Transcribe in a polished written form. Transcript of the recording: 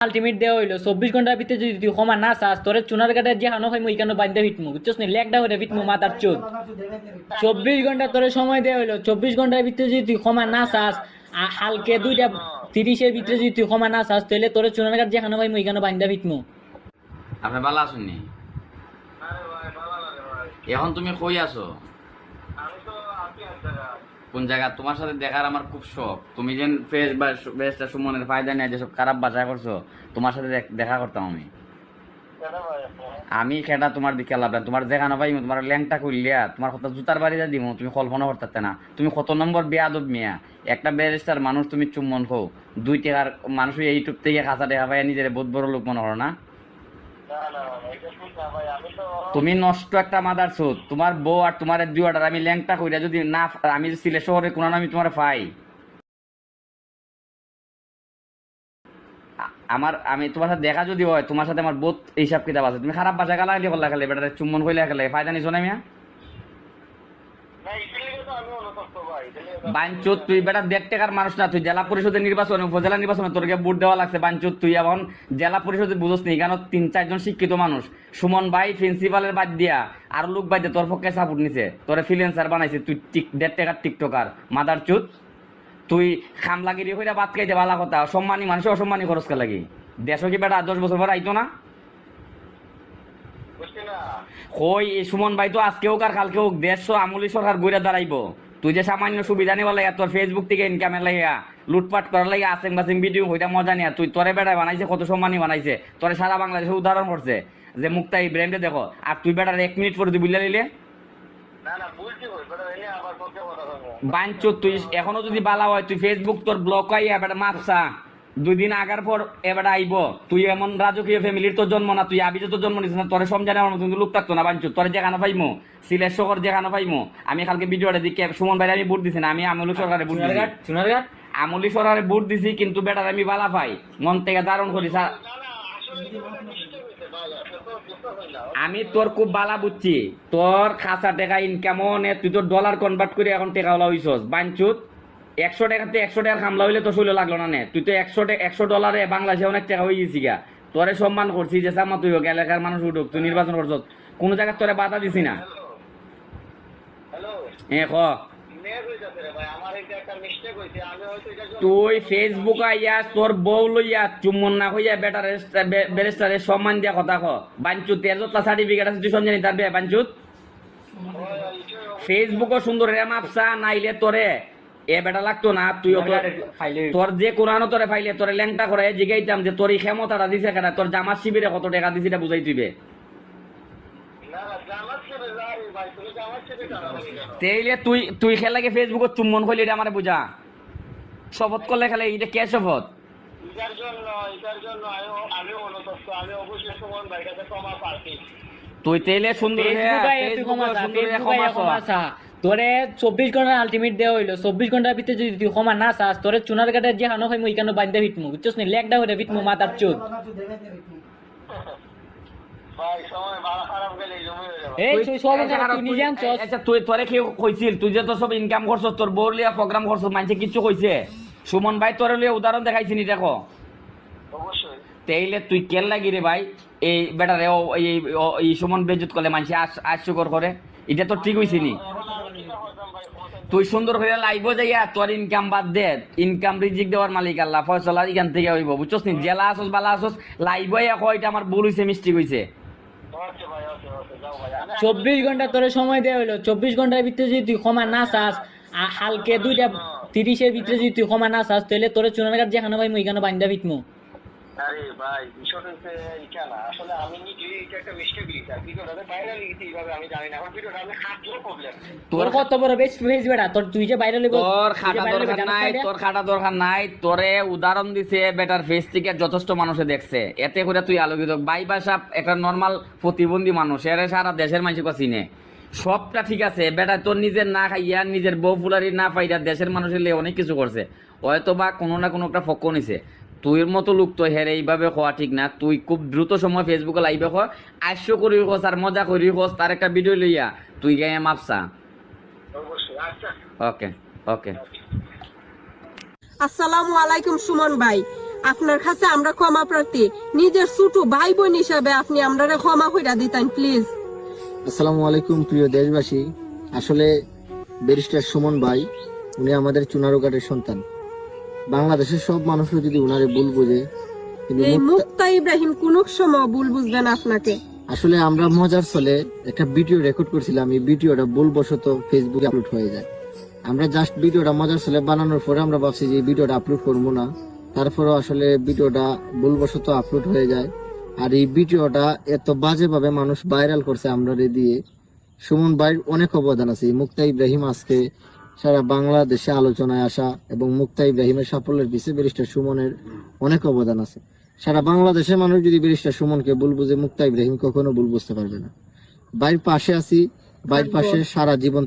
Ultimate দেওয়া হইলো 24 ঘন্টার ভিতরে যদি তুই ক্ষমা না চাস তোরে চুনার কাটার যে হানো হয় ওইখানে বান্ধা ফিটমু বুঝছস নি লেকডা হইরে ফিটমু মাথার চোদ 24 ঘন্টা তোরে সময় দেওয়া হইলো 24 ঘন্টার ভিতরে যদি তুই ক্ষমা না চাস হালকে 2:30-এর ভিতরে যদি তুই ক্ষমা না চাস তাহলে তোরে চুনার কাটার যে হানো হয় ওইখানে বান্ধা ফিটমু। আপনি ভালো আছেননি? এখন তুমি কই আছো? কোন জায়গা? তোমার সাথে দেখার আমার খুব শখ। তুমি যেন ফেস বা বেশটা সুমনের ফায়দা নেই যেসব খারাপ বাজা করছো, তোমার সাথে দেখা করতাম আমি খেটা তোমার দিকে লাভ তোমার যেখানে পাই তোমার ল্যাংটা করলিয়া তোমার কথা জুতার বাড়িতে দিব তুমি কল্পনা করতে না। তুমি কত নম্বর বেয়াদব মিয়া, একটা ব্যারিস্টার মানুষ তুমি চুম্বন খো 2 টাকার মানুষ ইউটিউব থেকে খাঁচা দেখা পাই নিজের বহুত বড় লোক মনে করো না? তুমি নষ্ট একটা মাদার সুদ, তোমার বউ আর তোমার 2 অর্ডার আমি ল্যাংটা কইরা যদি না আমি সিলেট শহরে কোন আমি তোমার পাই আমি তোমার সাথে দেখা যদি হয় তোমার সাথে আমার বহুত হিসাব কিতাব আছে। তুমি খারাপ ভাষা গালা দিয়ে বললা খেলে বেটা চুম্বন কইলা খেলে ফায়দা নিছো না মিয়া বাঞ্চুত তুই বেটা 1.5 টাকার মানুষ না। তুই জেলা পরিষদের নির্বাচনে উপজেলা নির্বাচনে তোরকে ভোট দেওয়া লাগছে বাঞ্চুত। তুই এখন জেলা পরিষদে বুঝোস নি কেন 3-4 জন শিক্ষিত মানুষ সুমন ভাই প্রিন্সিপালের বাদ দিয়া আর লোক বাদ দিয়ে তোর পক্ষে সাপোর্ট নিছে তোরে ফ্রিল্যান্সার বানাইছে। তুই 1.5 টাকার টিকটকার মাদার চুত। তুই খামলাগিরি হইরা বাদ খাইতে ভালো কথা, সম্মানী মানুষ অসম্মানী খরচ কে লাগি দেশ কি বেটা 10 বছর পর আইতো না কই এই সুমন ভাই তো আজকে হোক আর কালকে হোক দেশ আমলি সরকার গইরা দাঁড়াইব। তুই যে সামান্য সুবিধা নেওয়ার লাগে তোর ফেসবুক থেকে ইনকামের লাগিয়া লুটপাট করার লাগে আসেং বাসেং ভিডিও হইটা মজা নিয়া তুই তোরে বেটায় বানাইছে কত সম্মানী বানাইছে তোরে সারা বাংলাদেশে উদাহরণ করছে যে মুক্তা ইব্রাহিমকে দেখো আর তুই বেটার 1 মিনিট পরে তুই বুঝলা নিলে বাঞ্চুত। তুই এখনো যদি বালা হয় তুই ফেসবুক তোর ব্লক আইয়া বেটা মাপসা 2 দিন আগার পর এবারে আইব। তুই এমন রাজকীয় ফ্যামিলির তোর জন্ম না, তুই আবিজে তোর জন্ম নিস না, তোরে সমঝানে আমার মতন লোক থাকতো না বাঞ্চুত। তোরে যেখানে পাইমো সিলেট শহর যেখানে পাইমো আমি কালকে ভিডিওটা দিকে সুমন ভাই আমি ভোট দিছি না, আমি আমলি সরকারে ভোট দিছি আমলি সরকারে ভোট দিছি কিন্তু বেটার আমি বালা পাই মন থেকে ধারণ করি। আমি তোর খুব বালা বুঝছি তোর খাসা টাকা ইনকাম তুই তোর ডলার কনভার্ট করে এখন টাকা ওলা হইছস বাঞ্চুত। 100 টাকাতে 100 টাকার খামলা হইলে তো শৈল লাগলো না নে তুই তো 100 ডলারে বাংলাদেশে অনেক টাকা হয়ে গেছি গা। তোরে সম্মান করছি যে সামা তুই হোক এলাকার মানুষ উঠুক তুই নির্বাচন করছ কোনো জায়গায় তোরে বাধা দিছি না। ক তুই ফেসবুক আইয়া তোর বউ লইয়া চুম্বন না হইয়া বেটার ব্যারিস্টারের সম্মান দিয়া কথা ক বাঞ্চুত এর যত সার্টিফিকেট আছে তুই সমঝানি তার বিয়া বাঞ্চুত। ফেসবুকও সুন্দর রে মাপসা নাইলে তোরে এ বেটা লাগতো না। তুই তোর যে কোরআন তোরে ফাইলে তোরে ল্যাংটা করে জিগাইতাম যে তোর এই ক্ষমতাটা দিছে কেনা তোর জামাত শিবিরে কত টাকা দিছি এটা বুঝাই দিবে। তেইলে তুই তুই খেলাকে ফেসবুকত চুম্বন কইলি এটা আমারে বুঝা শপথ করলে খেলে এটা কে শপথ তুই তেইলে সুন্দর তোরে 24 ঘন্টা আলটিমেট দেওয়া হইলো 24 ঘন্টার ভিতরে যদি তুই ক্ষমা না চাস তোরে চুনার কাটার যে হানো হয় ওইখানে বান্ধা ফিটমু বুঝছস নি লেকডা হইরে ফিটমু মাথার চোদ। তুই তোরে কেউ কইছিল তুই যে তো সব ইনকাম করছ তোর বউর লিয়া প্রোগ্রাম করছ মানুষে কিছু কইছে সুমন ভাই তোর লিয়া উদাহরণ দেখাইছি নি দেখো তেইলে তুই কেল লাগি রে ভাই এই বেটারে এই সুমন বেজুত করলে মানুষে আশ্চর্য করে এটা তো ঠিক হইছে নি। তুই সুন্দর করে লাইভ যাইয়া তোর ইনকাম বাদ দে ইনকাম রিজিক দেওয়ার মালিক আল্লাহ ফয়সালা এখান থেকে হইব বুঝছস নি জেলা আসস বালা আসস লাইভ হইয়া কয়টা আমার ভুল হইছে মিস্টেক হইছে। 24 ঘন্টা তোরে সময় দেওয়া হইলো 24 ঘন্টার ভিতরে যদি তুই ক্ষমা না চাস হালকে 2:30-এর ভিতরে যদি তুই ক্ষমা না চাস তাহলে তোরে চুনার কাট যেখানে ভাই ওইখানে বান্ধা ফিটমু। আরে ভাই বিষয়টা হচ্ছে এটা না আসলে আমি নিজেই এটা একটা মিস্টেক লিখছি আর ভিডিওটা ভাইরাল লিখছি এইভাবে আমি জানি না এখন ভিডিওটা আমি খাটলেও প্রবলেম তোর কত বড় বেস্ট ফেস বেটা তোর তুই যে ভাইরাল হইব তোর খাটা দরকার নাই তোরে উদাহরণ দিছে বেটার ফেস থেকে যথেষ্ট মানুষে দেখছে এতে করে তুই আলোকিত ভাই বাসা একটা নরমাল প্রতিবন্ধী মানুষ এর সারা দেশের মানুষ চিনে সবটা ঠিক আছে বেটা তোর নিজের না খাইয়া নিজের বউ ফুলারি না পাইয়া দেশের মানুষের লিয়ে অনেক কিছু করছে হয়তো বা কোনো না কোনো একটা পক্ষ নিছে। তুই মতো লোক তো হেরে এইভাবে হওয়া ঠিক না। তুই খুব দ্রুত সময় ফেসবুকে লাইভে হ আশ্য করি হোস আর মজা করি হোস তার একটা ভিডিও লইয়া তুই গায়ে মাপসা। ওকে ওকে আসসালামু আলাইকুম সুমন ভাই, আপনার কাছে আমরা ক্ষমা প্রার্থী, নিজের ছোট ভাই বোন হিসাবে আপনি আমরা ক্ষমা কইরা দিতেন প্লিজ। আসসালামু আলাইকুম প্রিয় দেশবাসী। আসলে ব্যারিস্টার সুমন ভাই উনি আমাদের চুনারুঘাটের সন্তান। বাংলাদেশের সব মানুষও যদি উনারে ভুল বুঝে, কিন্তু এই মুক্তা ইব্রাহিম কোন সময় ভুল বুঝবেন আপনাকে। আসলে আমরা মজার ছলে একটা ভিডিও রেকর্ড করছিলাম, এই ভিডিওটা ভুলবশত ফেসবুকে আপলোড হয়ে যায়। আমরা জাস্ট ভিডিওটা মজার ছলে বানানোর পরে আমরা ভাবছি যে এই ভিডিওটা আপলোড করবো না, তারপরেও আসলে ভিডিওটা ভুলবশত আপলোড হয়ে যায়। আর এই ভিডিওটা এত বাজেভাবে মানুষ ভাইরাল করছে আমরা দিয়ে। সুমন ভাইয়ের অনেক অবদান আছে। মুক্তা ইব্রাহিম আজকে সারা বাংলাদেশে আলোচনায় আসা এবং মুক্তা ইব্রাহিমের সাফল্যের পিছিয়ে ব্যারিস্টার সুমনের অনেক অবদান আছে। সারা বাংলাদেশের মানুষ যদি ব্যারিস্টার সুমনকে ভুল বুঝে, মুক্তা ইব্রাহিম কখনো ভুল বুঝতে পারবে না। ভাইয়ের পাশে আছি, ভাইয়ের পাশে সারা জীবন